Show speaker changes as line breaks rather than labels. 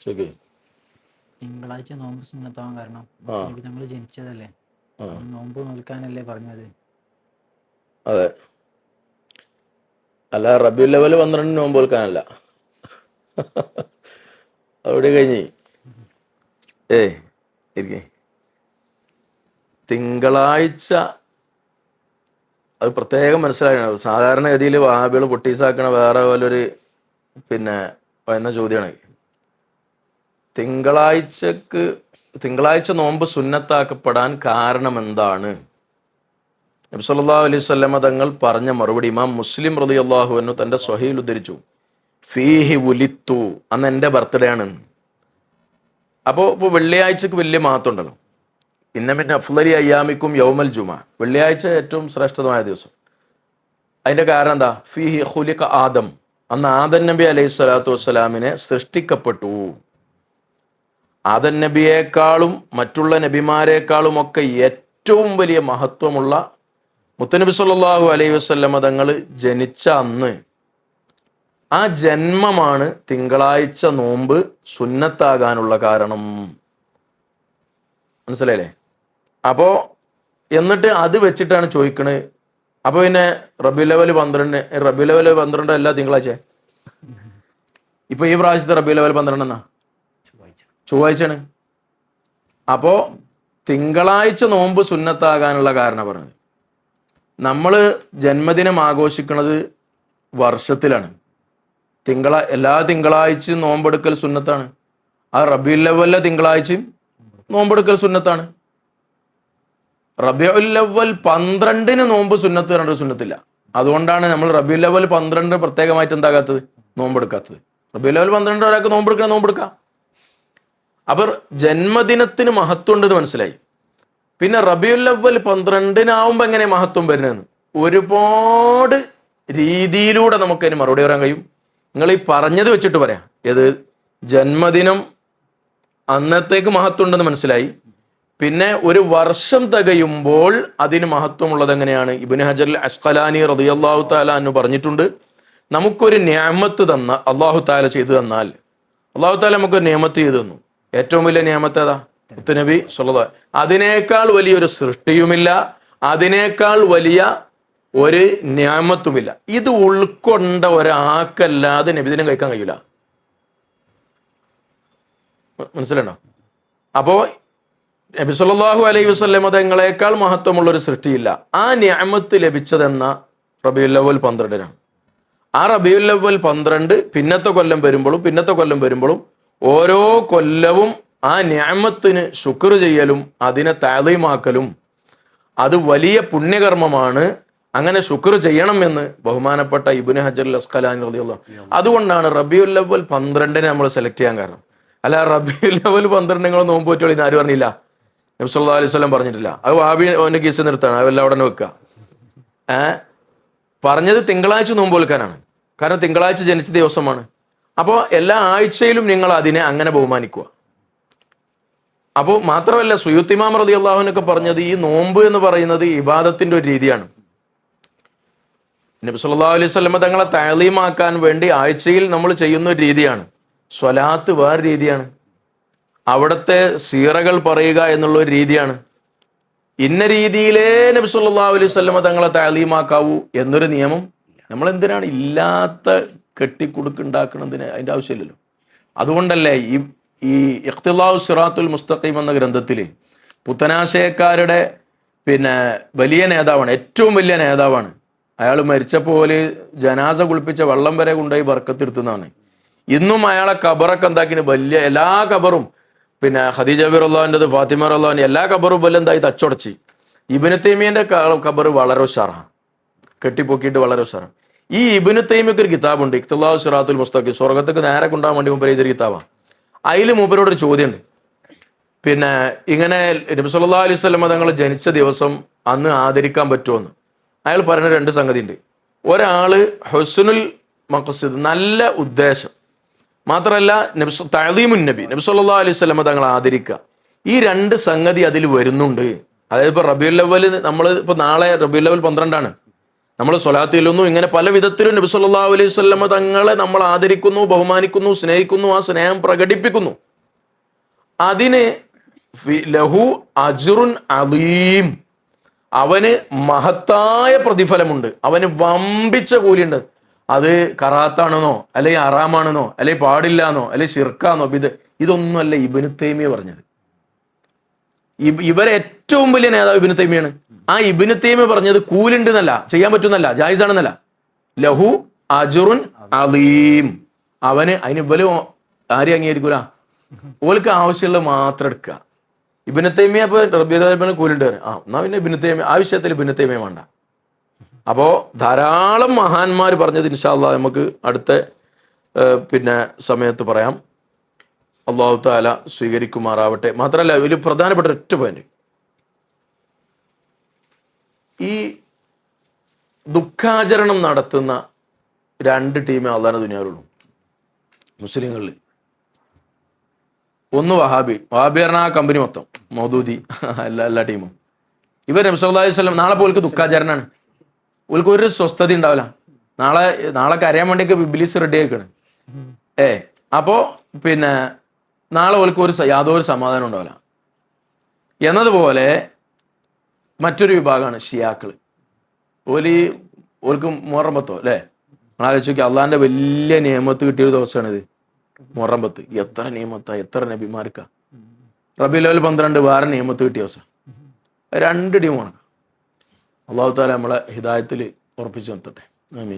ശരി.
തിങ്കളാഴ്ച നോമ്പ് സുന്നത്താവാൻ കാരണം
ആ
ഞങ്ങൾ ജനിച്ചതല്ലേ,
ആ
നോമ്പ് നോൽക്കാനല്ലേ പറഞ്ഞത്.
അതെ. അല്ല, റബീഉൽ ലെവൽ 12 നോമ്പ് നോൽക്കാനല്ല. അവിടെ കഴിഞ്ഞ് ഇരിക്കേ തിങ്കളാഴ്ച അത് പ്രത്യേകം മനസ്സിലാക്കണം. സാധാരണഗതിയിൽ വഹാബികൾ പൊട്ടീസാക്കണ വേറെ പോലൊരു പിന്നെ പറയുന്ന ചോദ്യമാണ്. തിങ്കളാഴ്ച നോമ്പ് സുന്നത്താക്കപ്പെടാൻ കാരണം എന്താണ്? നബി സല്ലല്ലാഹു അലൈഹി വസല്ലമ തങ്ങൾ പറഞ്ഞ മറുപടി ഇമാം മുസ്ലിം റളിയല്ലാഹു അൻഹു തന്റെ സ്വഹീൽ ഉദ്ധരിച്ചു. ഫീഹി വുലിത്തു, അന്ന് എൻ്റെ ബർത്ത്ഡേ ആണ്. ഇപ്പോൾ വെള്ളിയാഴ്ചക്ക് വലിയ മഹത്വം ഉണ്ടല്ലോ. പിന്നെ അഫ്ളലി അയ്യാമിക്കും യൗമൽ ജുമ, വെള്ളിയാഴ്ച ഏറ്റവും ശ്രേഷ്ഠമായ ദിവസം. അതിന്റെ കാരണം എന്താ? ഫീഹി ഖുലിഖ ആദം, അന്ന് ആദം നബി അലൈഹി സ്വലാത്തു വസ്സലാമിനെ സൃഷ്ടിക്കപ്പെട്ടു. ആദം നബിയേക്കാളും മറ്റുള്ള നബിമാരെക്കാളും ഒക്കെ ഏറ്റവും വലിയ മഹത്വമുള്ള മുത്തനബി സല്ലല്ലാഹു അലൈഹി വസല്ലമ തങ്ങൾ ജനിച്ച അന്ന്, ആ ജന്മമാണ് തിങ്കളാഴ്ച നോമ്പ് സുന്നത്താകാനുള്ള കാരണം. മനസ്സിലായില്ലേ? അപ്പോ എന്നിട്ട് അത് വെച്ചിട്ടാണ് ചോദിക്കണത്. അപ്പൊ പിന്നെ റബീഉൽ അവ്വൽ 12 അല്ല തിങ്കളാഴ്ച. ഇപ്പൊ ഈ പ്രാവശ്യത്തെ റബീഉൽ അവ്വൽ 12 എന്നാ? ചൊവ്വാഴ്ചയാണ്. അപ്പോ തിങ്കളാഴ്ച നോമ്പ് സുന്നത്താകാനുള്ള കാരണം പറഞ്ഞത്, നമ്മൾ ജന്മദിനം ആഘോഷിക്കുന്നത് വർഷത്തിലാണ്. എല്ലാ തിങ്കളാഴ്ചയും നോമ്പെടുക്കൽ സുന്നത്താണ്. ആ റബീഉൽ അവ്വലിലെ തിങ്കളാഴ്ചയും നോമ്പെടുക്കൽ സുന്നത്താണ്. റബീഉൽ അവ്വൽ 12 നോമ്പ് സുന്നത്ത് പറഞ്ഞൊരു സുന്നത്തില്ല. അതുകൊണ്ടാണ് നമ്മൾ റബീഉൽ അവ്വൽ 12 പ്രത്യേകമായിട്ട് എന്താകാത്തത്, നോമ്പെടുക്കാത്തത്. റബീഉൽ അവ്വൽ 12 ഒരാൾക്ക് നോമ്പെടുക്കാം. അപ്പൊ ജന്മദിനത്തിന് മഹത്വം ഉണ്ടെന്ന് മനസ്സിലായി. പിന്നെ റബീഉൽ അവ്വൽ 12 എങ്ങനെ മഹത്വം വരുന്നതെന്ന് ഒരുപാട് രീതിയിലൂടെ നമുക്കതിന് മറുപടി പറയാൻ കഴിയും. നിങ്ങൾ ഈ പറഞ്ഞത് വെച്ചിട്ട് പറയാം. ഏത് ജന്മദിനം അന്നത്തേക്ക് മഹത്വം ഉണ്ടെന്ന് മനസ്സിലായി. പിന്നെ ഒരു വർഷം തികയുമ്പോൾ അതിന് മഹത്വമുള്ളത് എങ്ങനെയാണ്? ഇബ്നു ഹജർ അൽ അസ്ഖലാനി റളിയല്ലാഹു തആല അൻഹു പറഞ്ഞിട്ടുണ്ട്, നമുക്കൊരു നിഅമത്ത് തന്ന അല്ലാഹു തആല ചെയ്തു തന്നാൽ, അല്ലാഹു തആല നമുക്കൊരു നിഅമത്ത് ചെയ്തു തന്നു. ഏറ്റവും വലിയ നിഅമത്ത് ഏതാ? മുത്തുനബി സ്വല്ലല്ലാഹു. അതിനേക്കാൾ വലിയൊരു സൃഷ്ടിയുമില്ല, അതിനേക്കാൾ വലിയ ഒരു നിഅമത്തുമില്ല. ഇത് ഉൾക്കൊണ്ട ഒരാൾക്കല്ലാതെ നബിദിനം കഴിക്കാൻ കഴിയില്ല. മനസ്സിലുണ്ടോ? അപ്പോ നബി സല്ലല്ലാഹു അലൈഹി വസല്ലം തങ്ങളെക്കാൾ മഹത്വമുള്ളൊരു സൃഷ്ടിയില്ല. ആ നിഅമത്ത് ലഭിച്ചതെന്ന റബീഉൽ അവ്വൽ 12 ആ റബീഉൽ അവ്വൽ 12 പിന്നത്തെ കൊല്ലം വരുമ്പോഴും ഓരോ കൊല്ലവും ആ നിഅമത്തിന് ശുക്ർ ചെയ്യലും അതിനെ തഅദീമാക്കലും അത് വലിയ പുണ്യകർമ്മമാണ്. അങ്ങനെ ശുക്ർ ചെയ്യണം എന്ന് ബഹുമാനപ്പെട്ട ഇബ്നു ഹജർ അൽ അസ്ഖലാനി റളിയല്ലാഹു. അതുകൊണ്ടാണ് റബീഉൽ അവ്വൽ 12 നമ്മൾ സെലക്ട് ചെയ്യാൻ കാരണം. അല്ല, റബീഉൽ അവ്വൽ 12 നിങ്ങൾ നോമ്പ് പറ്റുള്ളൂ എന്ന് ആരും പറഞ്ഞില്ല. നബി സല്ലല്ലാഹു അലൈഹി വസല്ലം പറഞ്ഞിട്ടില്ല. അത് വാബി അവന്റെ കേസ് നിർത്താണ്, അതെല്ലാം അവിടെ തന്നെ വെക്കുക. പറഞ്ഞത് തിങ്കളാഴ്ച നോമ്പ് വെൽക്കാനാണ്. കാരണം തിങ്കളാഴ്ച ജനിച്ച ദിവസമാണ്. അപ്പോൾ എല്ലാ ആഴ്ചയിലും നിങ്ങൾ അതിനെ അങ്ങനെ ബഹുമാനിക്കുക. അപ്പോൾ മാത്രമല്ല, സുയൂത്തി ഇമാം റളിയല്ലാഹു അൻഹു പറഞ്ഞത് ഈ നോമ്പ് എന്ന് പറയുന്നത് ഇബാദത്തിന്റെ ഒരു രീതിയാണ്. നബി സല്ലല്ലാഹു അലൈഹി വസല്ലം തങ്ങളെ തഅലീമാക്കാൻ വേണ്ടി ആഴ്ചയിൽ നമ്മൾ ചെയ്യുന്ന ഒരു രീതിയാണ്. സ്വലാത്ത് വേറെ രീതിയാണ്. അവിടുത്തെ സീറകൾ പറയുക എന്നുള്ള ഒരു രീതിയാണ്. ഇന്ന രീതിയിലേ നബി സല്ലല്ലാഹു അലൈഹി വസല്ലം തങ്ങളെ തഅലീമാക്കാവൂ എന്നൊരു നിയമം നമ്മൾ എന്തിനാണ് ഇല്ലാത്ത കെട്ടിക്കുടുക്കുണ്ടാക്കുന്നതിന്? അതിന്റെ ആവശ്യമില്ലല്ലോ. അതുകൊണ്ടല്ലേ ഈ ഇഖ്തിലാഉ സിറാത്തുൽ മുസ്തഖീം എന്ന ഗ്രന്ഥത്തിൽ പുത്തനാശയക്കാരുടെ വലിയ നേതാവാണ്, ഏറ്റവും വലിയ നേതാവാണ്. അയാൾ മരിച്ചപ്പോൾ ജനാസ കുളിപ്പിച്ച വെള്ളം വരെ കൊണ്ടുപോയി ബർക്കത്തെടുത്തുന്നതാണ്. ഇന്നും അയാളെ ഖബറൊക്കെ എന്താക്കിന് വലിയ എല്ലാ ഖബറും ഖദീജ റളിയല്ലാഹുവിൻ്റെത്, ഫാത്തിമ റളിയല്ലാഹു എല്ലാ ഖബറും പോലെ എന്തായി തച്ചൊടച്ച്. ഇബ്നു തൈമിയന്റെ ഖബർ വളരെ ഉഷാറാണ്, കെട്ടിപ്പൊക്കിയിട്ട് വളരെ ഉഷാറാണ്. ഈ ഇബ്നു തൈമിയക്ക് ഒരു കിതാബുണ്ട്, ഇഖ്തിലാഉ സിറാത്തുൽ മുസ്തഖീം, സ്വർഗത്തേക്ക് നേരെ കൊണ്ടുപോകാൻ വേണ്ടി മൂപ്പര് എഴുതിയ കിതാബാണ്. അതിൽ മൂപ്പരോടൊരു ചോദ്യമുണ്ട്. ഇങ്ങനെ നബി സല്ലല്ലാഹു അലൈഹി വസല്ലം തങ്ങൾ ജനിച്ച ദിവസം അന്ന് ആദരിക്കാൻ പറ്റുമെന്ന്. അയാൾ പറഞ്ഞ 2 സംഗതി ഉണ്ട്. ഒരാള് ഹുസ്നുൽ മഖ്സദ്, നല്ല ഉദ്ദേശം, മാത്രമല്ല തഅദീമുൻ നബി, നബി സല്ലല്ലാഹു അലൈഹി വസല്ലം തങ്ങൾ ആദരിക്കുക. ഈ 2 സംഗതി അതിൽ വരുന്നുണ്ട്. അതായത് ഇപ്പോൾ റബീഉൽ അവ്വൽ, നമ്മൾ ഇപ്പോൾ നാളെ റബീഉൽ അവ്വൽ 12 നമ്മൾ സ്വലാത്തിലൊന്നും ഇങ്ങനെ പല വിധത്തിലും നബി സല്ലല്ലാഹു അലൈഹി വസല്ലമ തങ്ങളെ നമ്മൾ ആദരിക്കുന്നു, ബഹുമാനിക്കുന്നു, സ്നേഹിക്കുന്നു, ആ സ്നേഹം പ്രകടിപ്പിക്കുന്നു. അതിന് ലഹു അജ്റുൻ അദീം, അവന് മഹത്തായ പ്രതിഫലമുണ്ട്, അവന് വമ്പിച്ച കൂലിയുണ്ട്. അത് കറാത്താണെന്നോ അല്ലെങ്കിൽ അറാമാണെന്നോ അല്ലെങ്കിൽ പാടില്ലാന്നോ അല്ലെങ്കിൽ ഷിർക്കാന്നോ ഇതൊന്നുമല്ല ഇബ്നു തൈമിയ പറഞ്ഞത്. ഇവരെ ഏറ്റവും വലിയ നേതാവ് ഇബ്നു തൈമിയാണ്. ആ ഇബ്നു തൈമിയ പറഞ്ഞത് കൂലുണ്ട് എന്നല്ല, ചെയ്യാൻ പറ്റുന്നല്ല, ജായിസാണെന്നല്ല. ലഹു അജ്റുൻ അദീം, അവന് അതിന് ഇവല് ആരും അംഗീകരിക്കൂല, ഓൾക്ക് ആവശ്യമുള്ളത് മാത്രം എടുക്കുക. ഇബ്നു തൈമിയ ഇപ്പൊ റബീഉൽ കൂലുണ്ട്, എന്നാ പിന്നെ ഇബ്നു തൈമിയ ആ വിഷയത്തിൽ ഇബ്നു തൈമിയ വേണ്ട. അപ്പോൾ ധാരാളം മഹാന്മാർ പറഞ്ഞത് ഇൻഷാ അല്ലാഹ് നമുക്ക് അടുത്ത സമയത്ത് പറയാം. അല്ലാഹു തആല സ്വീകരിക്കുമാറാവട്ടെ. മാത്രമല്ല ഒരു പ്രധാനപ്പെട്ട ഒറ്റ പോയിന്റ്, ഈ ദുഃഖാചരണം നടത്തുന്ന 2 ടീമേ അള്ളാഹുവിന്റെ ദുനിയാവിലുള്ളൂ മുസ്ലിങ്ങളിൽ. ഒന്ന് വഹാബി പറഞ്ഞ ആ കമ്പനി മൊത്തം, മൗദൂദി, എല്ലാ ടീമും. ഇവർ നബി സല്ലല്ലാഹു അലൈഹി വസല്ലം നാളെ പോൽക്ക് ദുഃഖാചരണമാണ്, ഓൽക്ക് ഒരു സ്വസ്ഥത ഉണ്ടാവില്ല. നാളെ കരയാൻ വേണ്ടിയൊക്കെ ഇബ്ലീസ് റെഡി ആയിക്കാണ്. അപ്പോ നാളെ ഓൽക്ക് യാതൊരു സമാധാനം ഉണ്ടാവില്ല. എന്നതുപോലെ മറ്റൊരു വിഭാഗമാണ് ഷിയാക്കള്. ഓൽക്ക് മുഹറം 10 അല്ലേ, ആലോചിച്ച് നോക്കി, അള്ളാഹിന്റെ വലിയ നിയമത്ത് കിട്ടിയൊരു ദിവസമാണിത് മുഹറം 10. എത്ര നിയമത്താ, എത്ര നബിമാർക്കാ. റബീഉൽ അവ്വൽ 12 വേറെ നിയമത്ത് കിട്ടിയ ദിവസം. 2 ടീമാണ്. അല്ലാഹു തആല നമ്മളെ ഹിദായത്തിൽ ഉറപ്പിച്ചു നിർത്തട്ടെ. ആമീൻ.